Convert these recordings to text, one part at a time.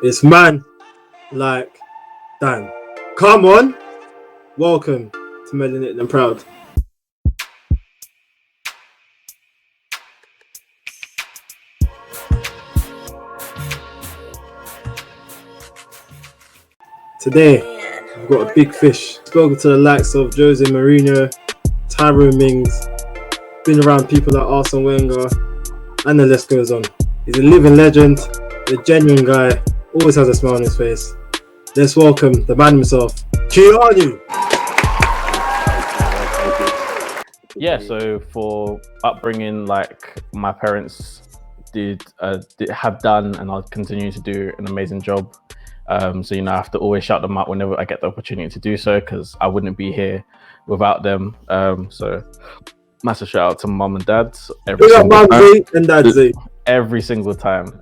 It's man like Dan. Come on. Welcome to Melanated and Proud. Today, we've got a big fish. Spoken to the likes of Jose Mourinho, Tyrone Mings, been around people like Arsene Wenger, and the list goes on. He's a living legend, a genuine guy, always has a smile on his face. Let's welcome the man himself, Keanu. Yeah, so for upbringing, like my parents did have done, and I'll continue to do an amazing job. So I have to always shout them out whenever I get the opportunity to do so, because I wouldn't be here without them. So massive shout out to mum and dad. Every single time.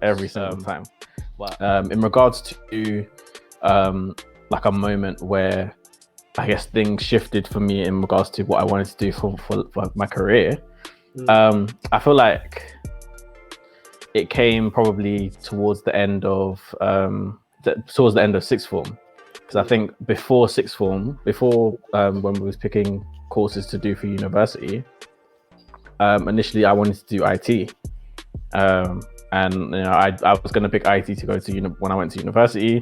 But in regards to like a moment where I guess things shifted for me in regards to what I wanted to do for my career, I feel like it came probably towards the end of sixth form, because I think before sixth form, when we was picking courses to do for university, initially I wanted to do IT, and I was going to pick IT to go to when I went to university,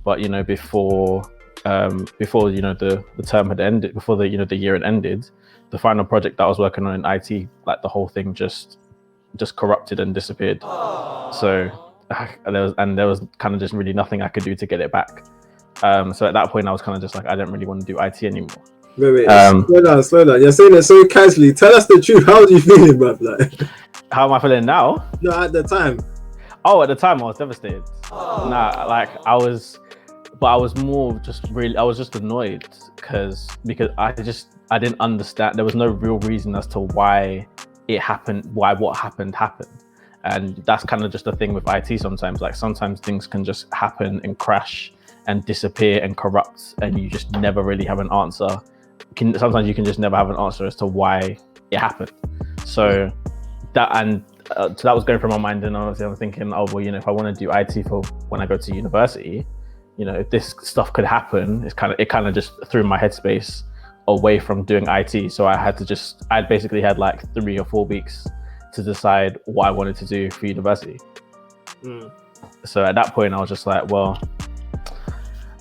but before the term had ended, before the year had ended, the final project that I was working on in IT, like the whole thing just corrupted and disappeared. So there was kind of just really nothing I could do to get it back. So at that point I was kind of just like, I don't really want to do IT anymore. Wait, slow down. You're saying it so casually. Tell us the truth. How do you feel about that? How am I feeling now? No, at the time. Oh, at the time I was devastated. I was more just really, I was just annoyed because I didn't understand. There was no real reason as to why it happened, why what happened. And that's kind of just the thing with IT sometimes. Like sometimes things can just happen and crash and disappear and corrupt, and you just never really have an answer. Sometimes you can just never have an answer as to why it happened. So that was going through my mind, and obviously I'm thinking, if I want to do IT for when I go to university, if this stuff could happen, it kind of just threw my headspace away from doing IT. So I basically had like 3 or 4 weeks to decide what I wanted to do for university. So at that point I was just like, well,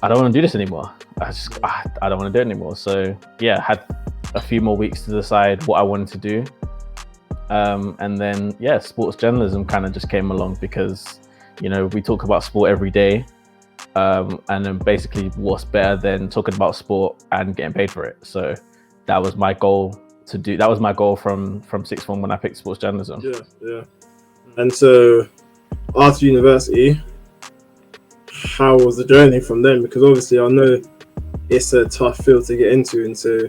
I don't want to do this anymore. I don't want to do it anymore. So yeah, I had a few more weeks to decide what I wanted to do. And then sports journalism kind of just came along, because we talk about sport every day, and then basically what's better than talking about sport and getting paid for it. So that was my goal from sixth form when I picked sports journalism. Yeah. And so after university, how was the journey from then? Because obviously I know it's a tough field to get into, and so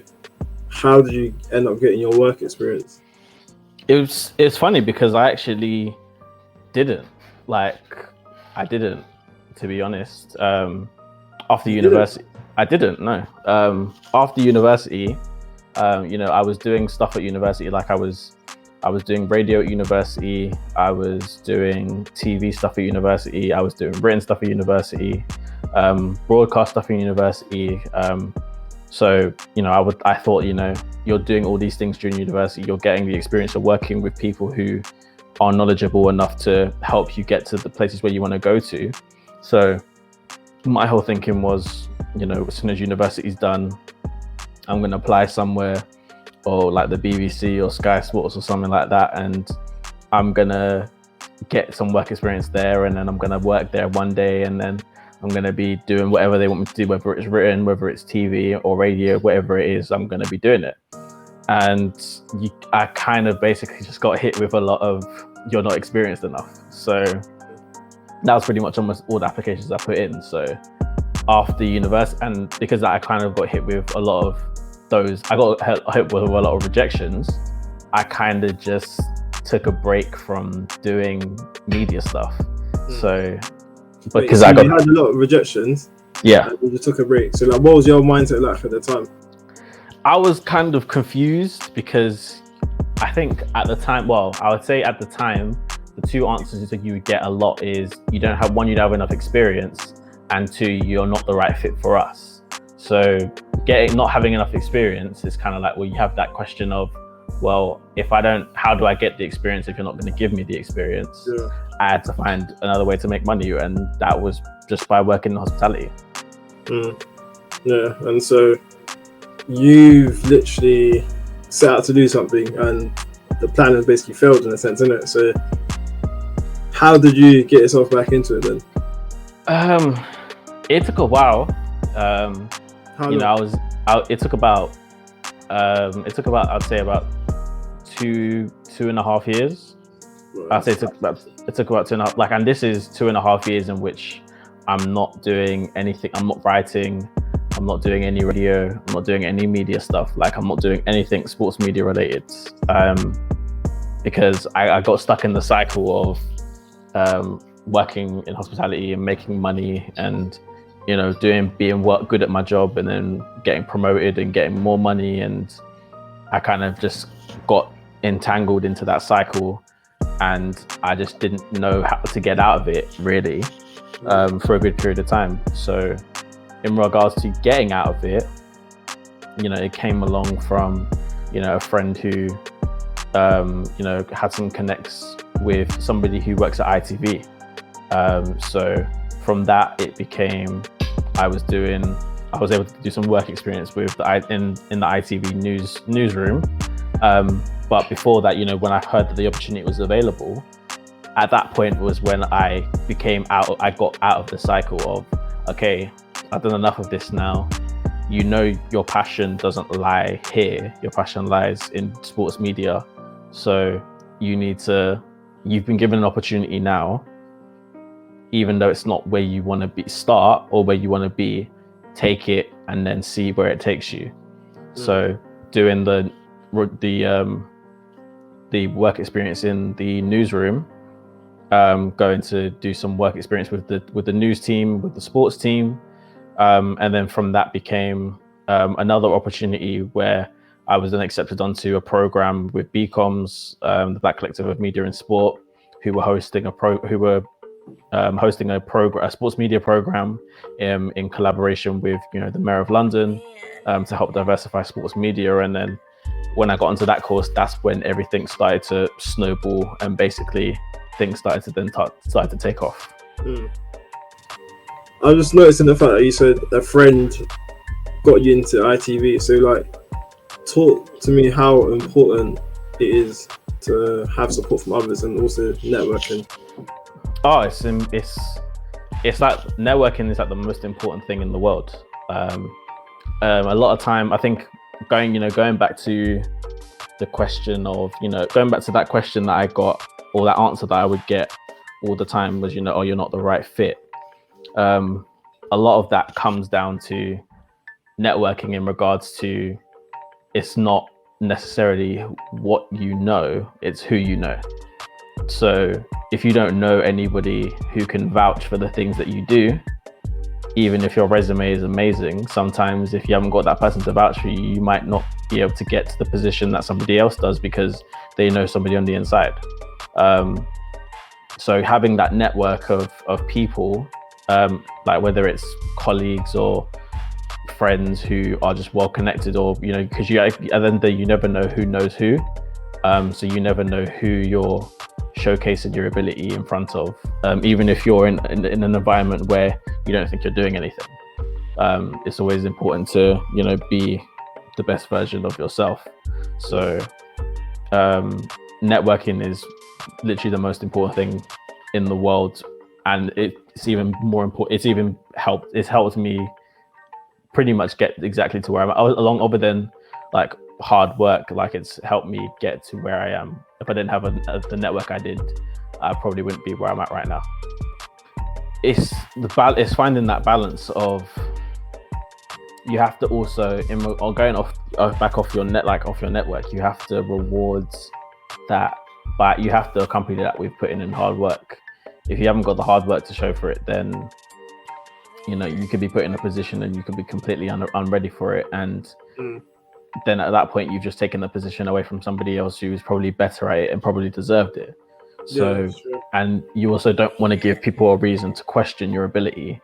how did you end up getting your work experience? It's funny because I actually didn't, to be honest. After university, I didn't know. After university, I was doing stuff at university. Like I was doing radio at university. I was doing TV stuff at university. I was doing written stuff at university, broadcast stuff at university. So I thought, you're doing all these things during university. You're getting the experience of working with people who are knowledgeable enough to help you get to the places where you want to go to. So my whole thinking was, as soon as university's done, I'm going to apply somewhere, or like the BBC or Sky Sports or something like that, and I'm going to get some work experience there, and then I'm going to work there one day, and then I'm going to be doing whatever they want me to do, whether it's written, whether it's TV or radio, whatever it is, I'm going to be doing it. And I kind of basically just got hit with a lot of, you're not experienced enough. So that was pretty much almost all the applications I put in. So after university, and because I kind of got hit with a lot of those, I got hit with a lot of rejections, I kind of just took a break from doing media stuff. So because you had a lot of rejections, and you just took a break. So what was your mindset like at the time? I was kind of confused, because I think at the time, I would say at the time, the two answers that you would get a lot is you don't have one, you don't have enough experience, and two, you're not the right fit for us. So not having enough experience is kind of like, well, you have that question of, well, if I don't, how do I get the experience if you're not going to give me the experience? Yeah. I had to find another way to make money, and that was just by working in hospitality. Yeah, and so you've literally set out to do something, and the plan has basically failed in a sense, isn't it? So how did you get yourself back into it then? It took a while. It took about I'd say about 2.5 years. I'd say it took about 2.5, like, and this is 2.5 years in which I'm not doing anything. I'm not writing, I'm not doing any radio, I'm not doing any media stuff. Like, I'm not doing anything sports media related, because I got stuck in the cycle of working in hospitality and making money, and being good at my job, and then getting promoted and getting more money, and I kind of just got entangled into that cycle, and I just didn't know how to get out of it really, for a good period of time. So in regards to getting out of it, it came along from a friend who had some connects with somebody who works at ITV. So from that, it became I was able to do some work experience with in the ITV newsroom. But before that, when I heard that the opportunity was available, at that point was when I got out of the cycle of, okay, I've done enough of this now. Your passion doesn't lie here. Your passion lies in sports media. So you've been given an opportunity now, even though it's not where you want to start or where you want to be, take it and then see where it takes you. So doing the work experience in the newsroom, going to do some work experience with the news team, with the sports team, and then from that became another opportunity where I was then accepted onto a program with BComs, the Black Collective of Media and Sport, who were hosting a sports media program in collaboration with the Mayor of London, to help diversify sports media. And then when I got onto that course, that's when everything started to snowball, and basically things started to take off. I just noticed in the fact that you said a friend got you into ITV. So, like, talk to me how important it is to have support from others and also networking. Oh, it's like networking is like the most important thing in the world. A lot of time, I think, going back to the question of, going back to that question that I got, or that answer that I would get all the time was, oh, you're not the right fit. A lot of that comes down to networking in regards to, it's not necessarily what you know, it's who you know. So if you don't know anybody who can vouch for the things that you do, even if your resume is amazing, sometimes if you haven't got that person to vouch for you, you might not be able to get to the position that somebody else does because they know somebody on the inside. So having that network of people, like whether it's colleagues or friends who are just well connected, or because at the end of the day, you never know who knows who, so you never know who you're showcasing your ability in front of, even if you're in an environment where you don't think you're doing anything. It's always important to be the best version of yourself. So networking is literally the most important thing in the world, and it's even more important. It's helped me pretty much get exactly to where I'm at, along other than like hard work. Like, it's helped me get to where I am. If I didn't have the network I did, I probably wouldn't be where I'm at right now. It's finding that balance of, you have to also, or going back off your network, you have to reward that, but you have to accompany that with putting in hard work. If you haven't got the hard work to show for it, then you could be put in a position and you could be completely unready for it, and then at that point you've just taken the position away from somebody else who's probably better at it and probably deserved it. So, and you also don't want to give people a reason to question your ability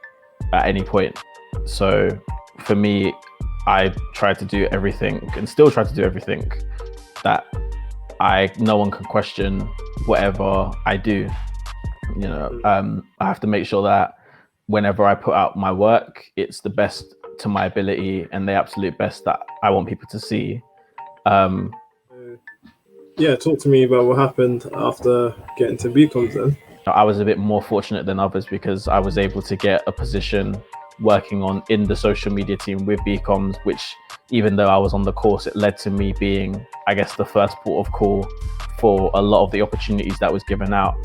at any point. So for me, I try to do everything and still try to do everything that no one can question whatever I do. You know, I have to make sure that whenever I put out my work, it's the best to my ability and the absolute best that I want people to see. Yeah, talk to me about what happened after getting to BComs then. I was a bit more fortunate than others because I was able to get a position working in the social media team with BComs, which even though I was on the course, it led to me being, I guess, the first port of call for a lot of the opportunities that was given out.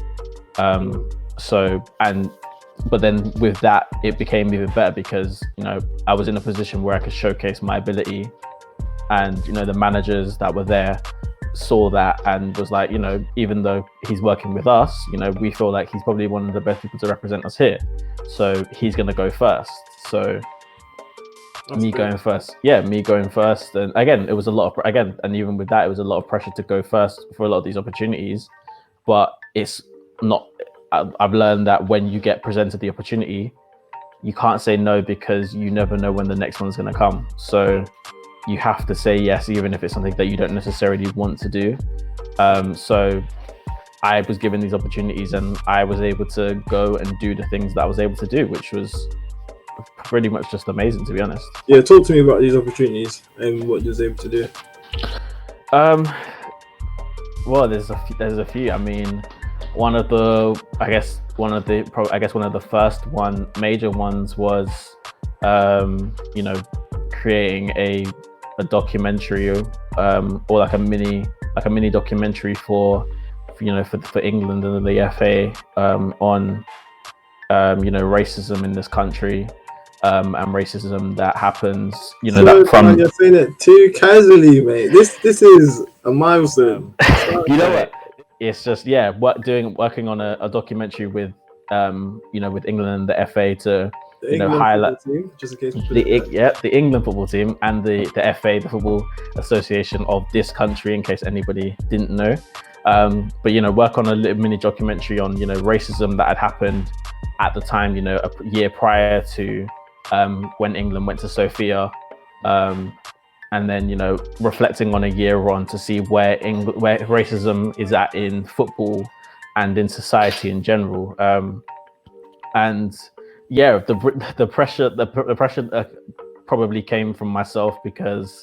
But then with that, it became even better because, you know, I was in a position where I could showcase my ability, and, you know, the managers that were there saw that and was like, you know, even though he's working with us, you know, we feel like he's probably one of the best people to represent us here. So he's going to go first. So me going first. And again, it was a lot of, and even with that, it was a lot of pressure to go first for a lot of these opportunities. But it's not, I've learned that when you get presented the opportunity, you can't say no because you never know when the next one's going to come. So you have to say yes, even if it's something that you don't necessarily want to do. So I was given these opportunities and I was able to go and do the things that I was able to do, which was pretty much just amazing, to be honest. Yeah, talk to me about these opportunities and what you was able to do. Well, there's a few. I mean, one of the first major ones was, you know, creating a documentary, or like a mini documentary for England and the FA, on you know, racism in this country, and racism that happens, you know, that from. You're saying it too casually, mate. This is a milestone. You know what? It's just working on a documentary with you know, with England and the FA to highlight team, just in case the England football team and the FA, the Football Association of this country, in case anybody didn't know. But, you know, work on a little mini documentary on, you know, racism that had happened at the time, you know, a year prior to when England went to Sofia, and then, you know, reflecting on a year on to see where racism is at in football and in society in general. And yeah, the pressure probably came from myself because,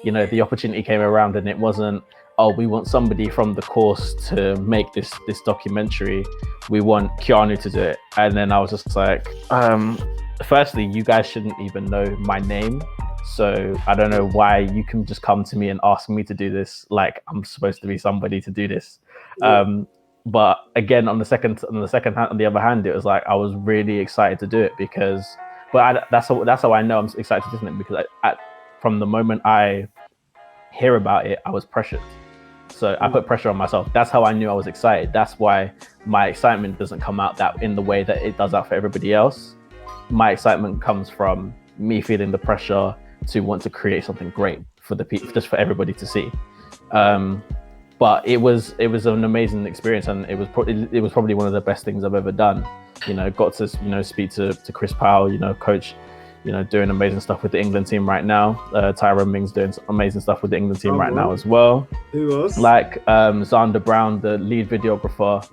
you know, the opportunity came around and it wasn't, oh, we want somebody from the course to make this documentary. We want Keanu to do it. And then I was just like, firstly, you guys shouldn't even know my name. So I don't know why you can just come to me and ask me to do this like I'm supposed to be somebody to do this. Yeah. But again, on the other hand, it was like I was really excited to do it because, that's how I know I'm excited to do it, because from the moment I hear about it, I was pressured. So I put pressure on myself. That's how I knew I was excited. That's why my excitement doesn't come out that in the way that it does out for everybody else. My excitement comes from me feeling the pressure to want to create something great for the people, just for everybody to see. But it was an amazing experience, and it was probably one of the best things I've ever done. You know, got to, you know, speak to Chris Powell, you know, coach, you know, doing amazing stuff with the England team right now. Tyrone Mings doing amazing stuff with the England team right now as well. Who else? Like Xander Brown, the lead videographer,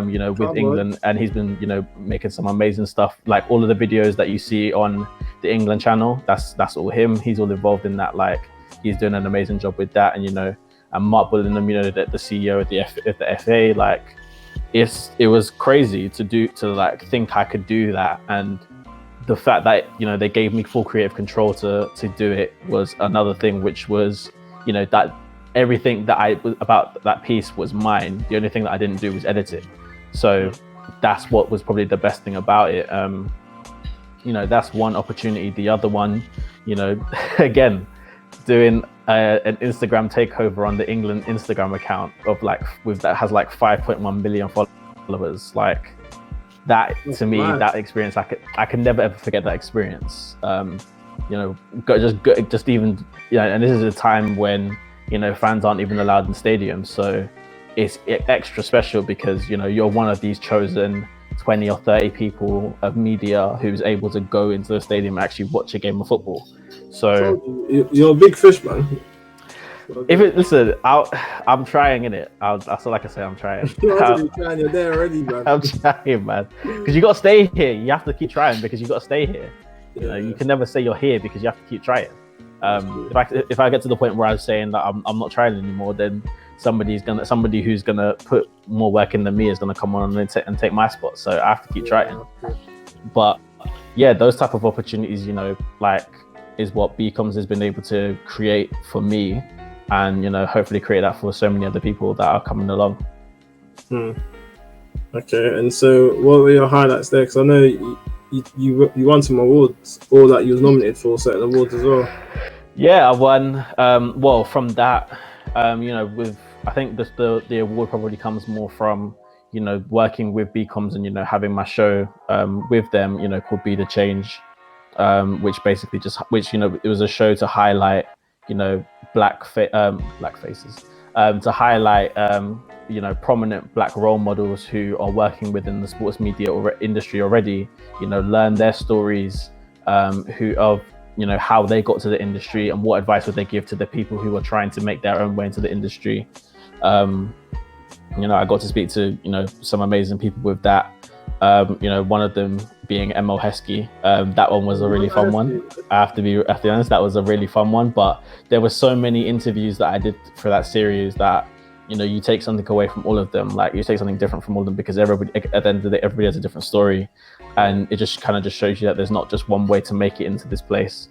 you know, with England, and he's been, you know, making some amazing stuff. Like all of the videos that you see on the England channel, that's all him. He's all involved in that. Like he's doing an amazing job with that, and, you know. And Mark Bullingham, you know, the CEO of the FA, like it was crazy to like think I could do that, and the fact that, you know, they gave me full creative control to do it was another thing, which was, you know, that everything that about that piece was mine. The only thing that I didn't do was edit it. So that's what was probably the best thing about it. You know, that's one opportunity. The other one, you know, again, doing an Instagram takeover on the England Instagram account that has like 5.1 million followers. Like that, to me, that experience, I can never ever forget that experience. You know, just even, you know, and this is a time when, you know, fans aren't even allowed in stadiums, so it's extra special because, you know, you're one of these chosen 20 or 30 people of media who's able to go into the stadium and actually watch a game of football. So you're a big fish, man. Listen, I'm trying in it. Like I say, I'm trying. You're trying. You're there already, man. I'm trying, man. Because you got to stay here. You have to keep trying because you got to stay here. You know, you can never say you're here because you have to keep trying. If I get to the point where I'm saying that I'm not trying anymore, then somebody who's gonna put more work in than me is gonna come on and take my spot. So I have to keep trying. But yeah, those type of opportunities, you know, like, is what Becomes has been able to create for me, and, you know, hopefully create that for so many other people that are coming along. Okay, and so what were your highlights there? Because I know you won some awards, or that you was nominated for certain awards as well. Yeah, I won. Well, from that, you know, I think the award probably comes more from, you know, working with Becomes and, you know, having my show with them, you know, called Be the Change, which you know, it was a show to highlight, you know, black faces, to highlight you know, prominent black role models who are working within the sports media or industry already, you know, learn their stories, you know, how they got to the industry and what advice would they give to the people who are trying to make their own way into the industry. You know, I got to speak to, you know, some amazing people with that. You know, one of them being Emil Heskey. That one was a really fun one. I have to be honest, that was a really fun one. But there were so many interviews that I did for that series that, you know, you take something away from all of them. Like, you take something different from all of them because everybody, at the end of the day, everybody has a different story, and it just kind of just shows you that there's not just one way to make it into this place.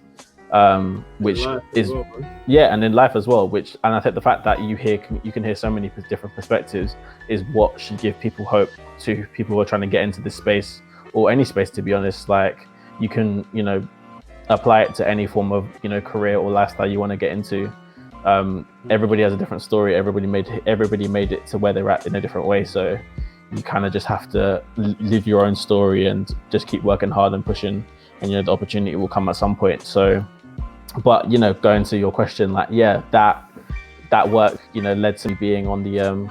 Which is and in life as well. And I think the fact that you can hear so many different perspectives is what should give people hope, to people who are trying to get into this space, or any space, to be honest. Like, you can, you know, apply it to any form of, you know, career or lifestyle you want to get into. Everybody has a different story. Everybody made it to where they're at in a different way. So you kind of just have to live your own story and just keep working hard and pushing, and, you know, the opportunity will come at some point. So, but, you know, going to your question, like, yeah, that work, you know, led to me being on the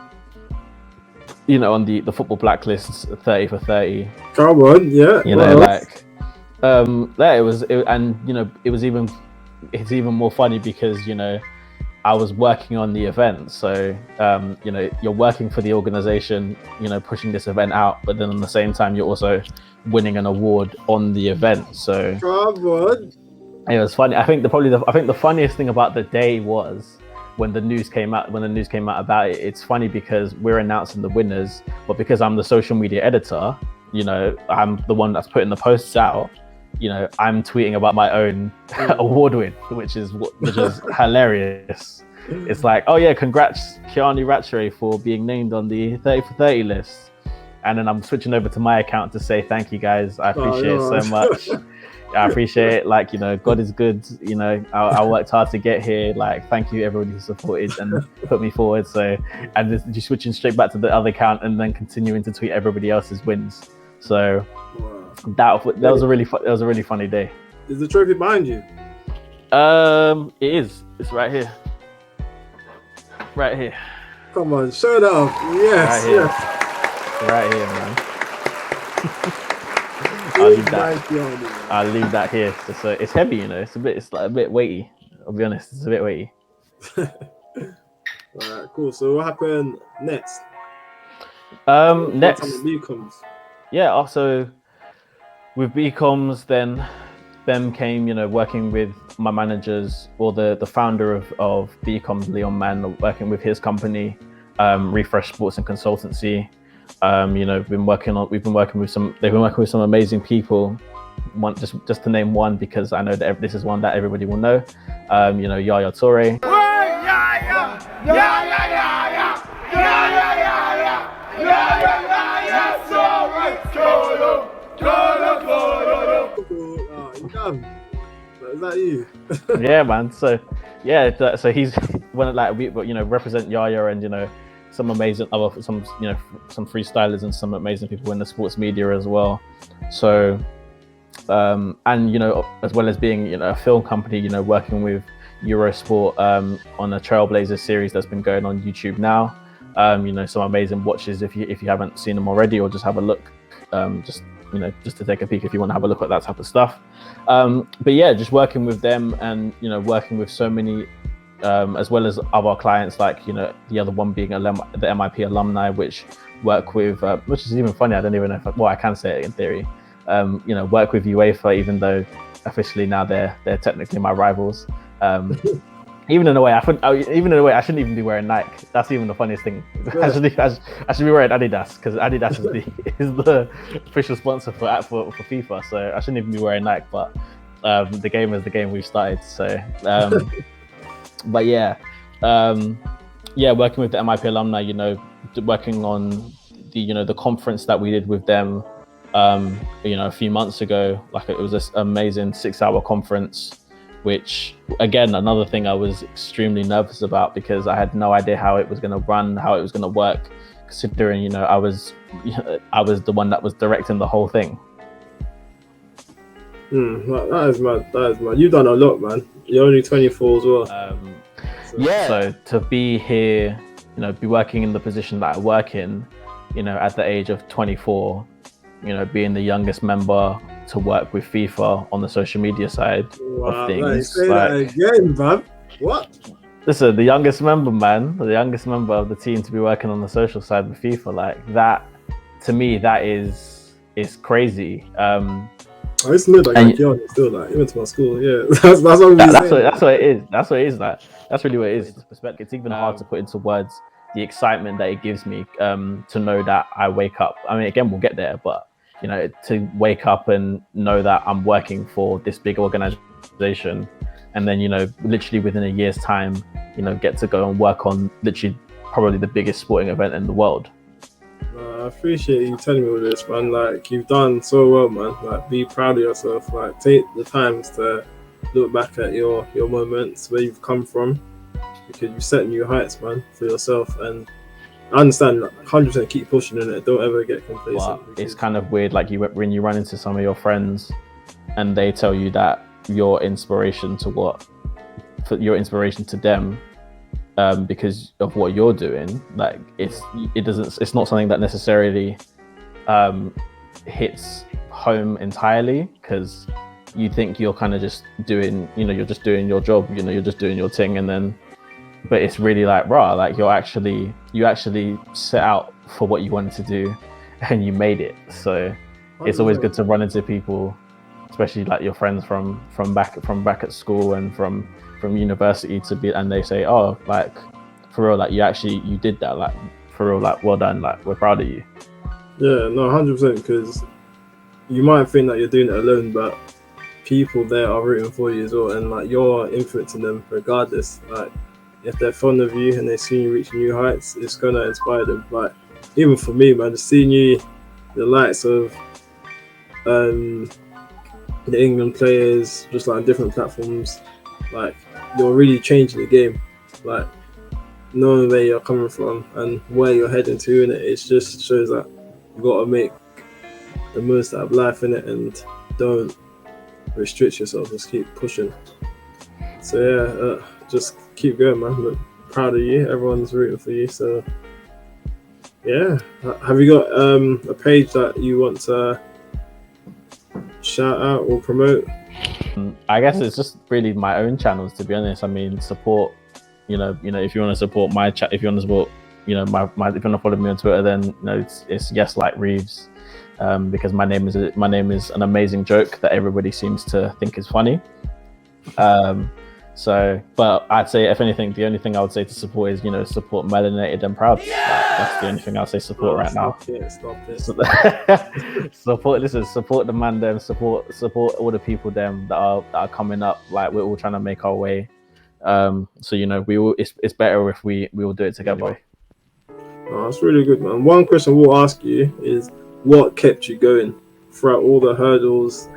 you know, on the football blacklist 30 for 30. Come on, yeah. You know, like, and, you know, it's even more funny because, you know, I was working on the event. So, you know, you're working for the organization, you know, pushing this event out, but then at the same time, you're also winning an award on the event. So, come on. It was funny. I think the funniest thing about the day was when the news came out about it. It's funny because we're announcing the winners, but because I'm the social media editor, you know, I'm the one that's putting the posts out. You know, I'm tweeting about my own award win, which is hilarious. It's like, oh yeah, congrats Kiani Rattray for being named on the 30 for 30 list. And then I'm switching over to my account to say, thank you guys. I appreciate it so much. I appreciate it. Like, you know, God is good. You know, I worked hard to get here. Like, thank you everybody who supported and put me forward. So, and just switching straight back to the other account and then continuing to tweet everybody else's wins. So that was a really funny day. Is the trophy behind you? It is. It's right here. Right here. Come on, show it off. Yes, right here, man. I'll leave that here. So it's heavy, you know. It's a bit weighty. I'll be honest, it's a bit weighty. Alright, cool. So what happened next? Next, Becomes. Yeah. Also, with Becomes, then came, you know, working with my managers, or the founder of Becomes, Leon Mann, working with his company, Refresh Sports and Consultancy. You know, they've been working with some amazing people. One, just to name one, because I know that this is one that everybody will know. You know, Yaya Toure. Is that you? Yeah, man. So yeah, so he's one of, like, we, you know, represent Yaya and, you know, some freestylers and some amazing people in the sports media as well. So and, you know, as well as being, you know, a film company, you know, working with Eurosport on a Trailblazers series that's been going on YouTube now. some amazing watches if you haven't seen them already, or just have a look, just to take a peek if you want to have a look at that type of stuff. But yeah, just working with them, and working with so many, as well as other clients, like the other one being the MIP alumni, which work with, which is even funny. I don't even know if I can say it in theory. Work with UEFA, even though officially now they're technically my rivals. Even in a way, I shouldn't even be wearing Nike. That's even the funniest thing. Yeah. I should be wearing Adidas, because Adidas is the official sponsor for FIFA. So I shouldn't even be wearing Nike. But the game is the game we've started. So, but yeah, working with the MIP alumni, working on the conference that we did with them, a few months ago. Like, it was this amazing 6-hour conference, which, again, another thing I was extremely nervous about, because I had no idea how it was going to run, how it was going to work, considering I was the one that was directing the whole thing. That is mad. You've done a lot, man. You're only 24 as well. So to be here, be working in the position that I work in, at the age of 24, being the youngest member to work with FIFA on the social media side of things. Say that again, bruv. What? Listen, the youngest member of the team to be working on the social side with FIFA, like that, to me, that is crazy. I used to know that guy John still, like, he went to my school. Yeah, that's what it is. That's what it is. Like, that's really what it is. Perspective. It's even hard to put into words the excitement that it gives me, to know that I wake up. I mean, again, we'll get there, but to wake up and know that I'm working for this big organization, and then literally within a year's time, get to go and work on literally probably the biggest sporting event in the world. I appreciate you telling me all this, man. Like, you've done so well, man. Like, be proud of yourself. Like, take the times to look back at your moments, where you've come from, because you set new heights, man, for yourself. And I understand, like, 100% keep pushing in it. Don't ever get complacent. But it's kind of weird, like, when you run into some of your friends and they tell you that your inspiration to them, because of what you're doing, like, it's not something that necessarily hits home entirely, because you think you're kind of just doing, you're just doing your job, you're just doing your thing, and then, but it's really like, rah, like, you actually set out for what you wanted to do, and you made it. So it's always good to run into people, especially like your friends from back at school and from university, and they say, oh, like, for real, like, you did that, like, for real, like, well done, like, we're proud of you. Yeah, no, 100%, because you might think that you're doing it alone, but people there are rooting for you as well, and like, you're influencing them regardless. Like, if they're fond of you and they see you reach new heights, it's gonna inspire them. Like, even for me, man, just seeing you, the likes of the England players, just like on different platforms, like, you're really changing the game. Like, knowing where you're coming from and where you're heading to, and it just shows that you got to make the most out of life in it, and don't restrict yourself. Just keep pushing. So yeah, just keep going, man. But proud of you. Everyone's rooting for you. So yeah, have you got a page that you want to shout out or promote? I guess it's just really my own channels, to be honest. I mean, support, if you want to support my chat, if you want to support, my if you want to follow me on Twitter, then it's Yes Like Reeves, because my name is an amazing joke that everybody seems to think is funny. So, but I'd say, if anything, the only thing I would say to support is, support Melanated and Proud. Yeah! That's the only thing I'll say support right now. Stop it. Support the man them, support all the people them that are coming up. Like, we're all trying to make our way. So, it's better if we all do it together. Oh, that's really good, man. One question we'll ask you is, what kept you going throughout all the hurdles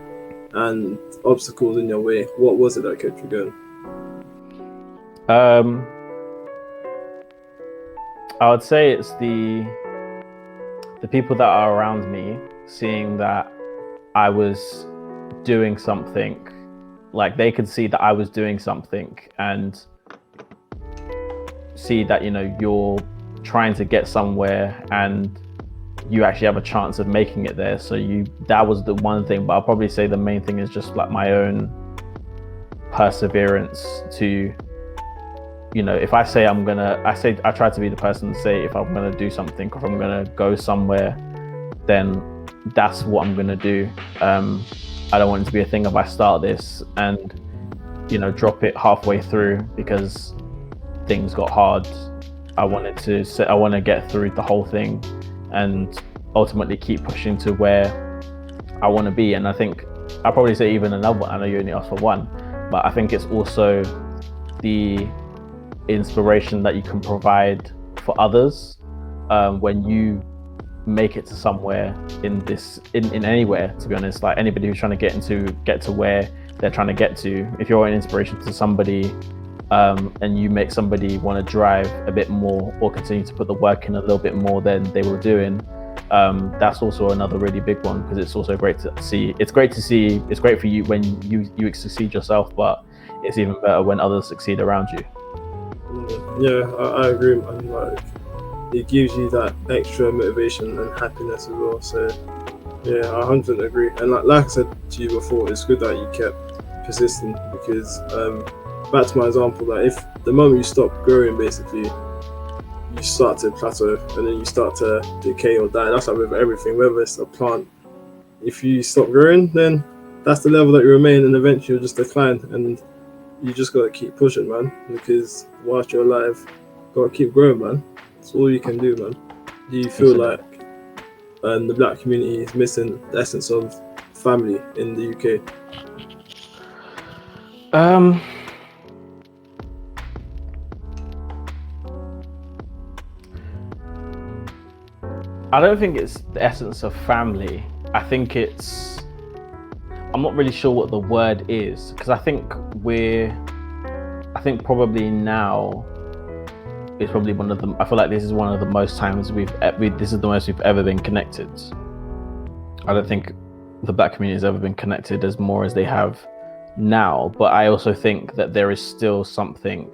and obstacles in your way? What was it that kept you going? I would say it's the people that are around me, seeing that I was doing something, like, they could see that I was doing something, and see that, you're trying to get somewhere and you actually have a chance of making it there. So that was the one thing, but I'll probably say the main thing is just like my own perseverance to, you know, if I say I try to be the person to say if I'm gonna do something, if I'm gonna go somewhere, then that's what I'm gonna do. I don't want it to be a thing if I start this and, you know, drop it halfway through because things got hard. I want to get through the whole thing and ultimately keep pushing to where I want to be. And I think I'll probably say even another one. I know you only asked for one, but I think it's also the inspiration that you can provide for others when you make it to somewhere in anywhere, to be honest. Like anybody who's trying to get to where they're trying to get to, if you're an inspiration to somebody and you make somebody want to drive a bit more or continue to put the work in a little bit more than they were doing, that's also another really big one, because it's also great to see. It's great for you when you succeed yourself, but it's even better when others succeed around you. Yeah, I agree, man. Like, it gives you that extra motivation and happiness as well. So yeah, I 100% agree. And like I said to you before, it's good that you kept persisting, because back to my example, like if the moment you stop growing, basically you start to plateau and then you start to decay or die. That's like with everything, whether it's a plant. If you stop growing, then that's the level that you remain, and eventually you'll just decline. And you just gotta keep pushing, man, because whilst you're alive, gotta keep growing, man. That's all you can do, man. Do you feel like the black community is missing the essence of family in the UK? I don't think it's the essence of family. I think I'm not really sure what the word is, because I think probably now it's probably I feel like this is one of the most times this is the most we've ever been connected. I don't think the black community has ever been connected as more as they have now, but I also think that there is still something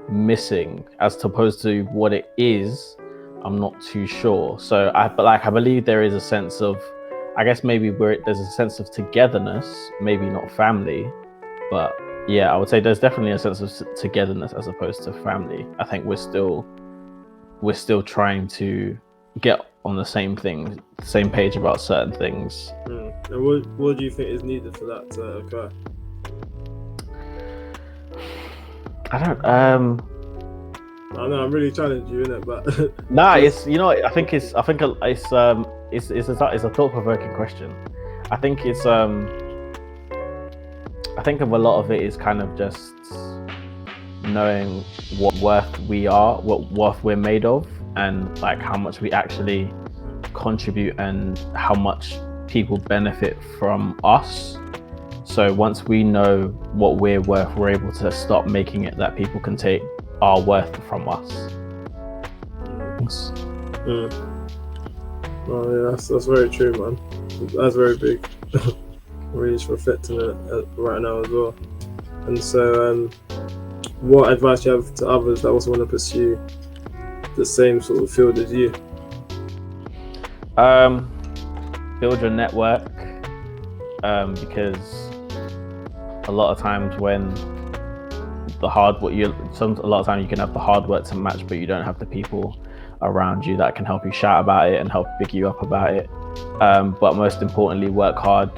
missing. As opposed to what it is, I'm not too sure. So I believe there is a sense of, I guess maybe there's a sense of togetherness, maybe not family, but yeah, I would say there's definitely a sense of togetherness as opposed to family. I think we're still trying to get on the same page about certain things. And what do you think is needed for that to occur? I don't. I know I'm really challenging you, innit? But nah, it's, you know, I think it's a thought-provoking question. I think it's I think of a lot of it is kind of just knowing what worth we're made of, and like how much we actually contribute and how much people benefit from us. So once we know what we're worth, we're able to stop making it that people can take our worth from us. Oh yeah, that's very true, man. That's very big. Really just reflecting it right now as well. And so what advice do you have to others that also want to pursue the same sort of field as you? Build your network, because a lot of times when a lot of times you can have the hard work to match, but you don't have the people around you that can help you shout about it and help pick you up about it. But most importantly, work hard,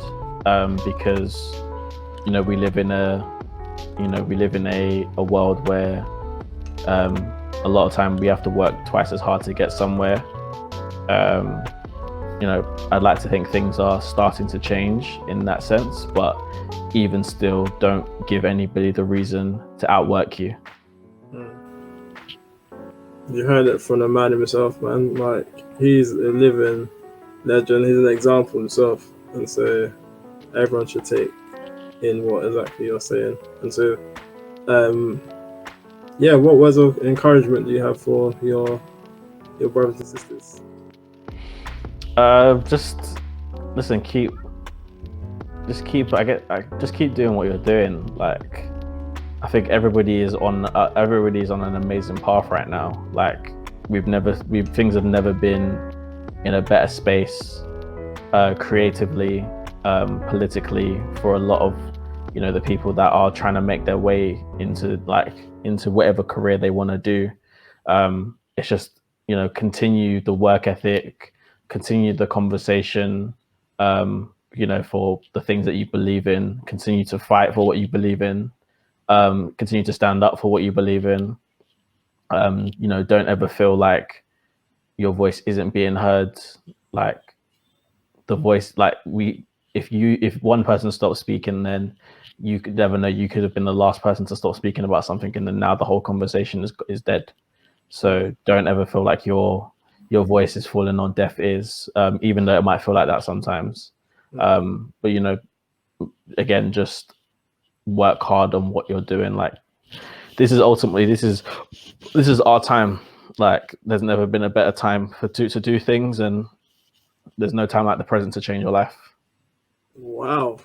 because we live in a world where a lot of time we have to work twice as hard to get somewhere. I'd like to think things are starting to change in that sense, but even still, don't give anybody the reason to outwork you. You heard it from the man himself, man. Like, he's a living legend. He's an example himself, and so everyone should take in what exactly you're saying. And so, what words of encouragement do you have for your brothers and sisters? Just listen. Keep doing what you're doing. Like, I think everybody is on an amazing path right now. Like, things have never been in a better space, creatively, politically, for a lot of, you know, the people that are trying to make their way into whatever career they want to do. It's just, you know, continue the work ethic, continue the conversation, you know, for the things that you believe in, continue to fight for what you believe in, continue to stand up for what you believe in. You know, don't ever feel like your voice isn't being heard. Like the voice, like if one person stops speaking, then you could never know, you could have been the last person to stop speaking about something, and then now the whole conversation is dead. So don't ever feel like your voice is falling on deaf ears, even though it might feel like that sometimes. But, you know, again, just work hard on what you're doing. Like, this is our time. Like, there's never been a better time to do things, and there's no time like the present to change your life. Wow,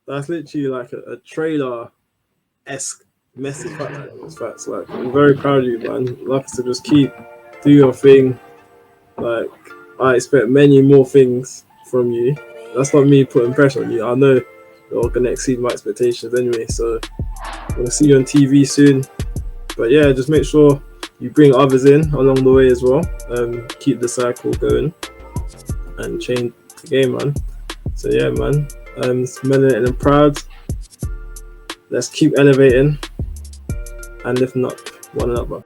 that's literally like a trailer-esque message. Facts. Like, I'm very proud of you, man. Like I said, just do your thing. Like, I expect many more things from you. That's not me putting pressure on you. I know you're gonna exceed my expectations anyway. So I'm gonna see you on TV soon. But yeah, just make sure you bring others in along the way as well. Keep the cycle going and change the game, man. So yeah, man. It's melanated and proud. Let's keep elevating and lifting up one another.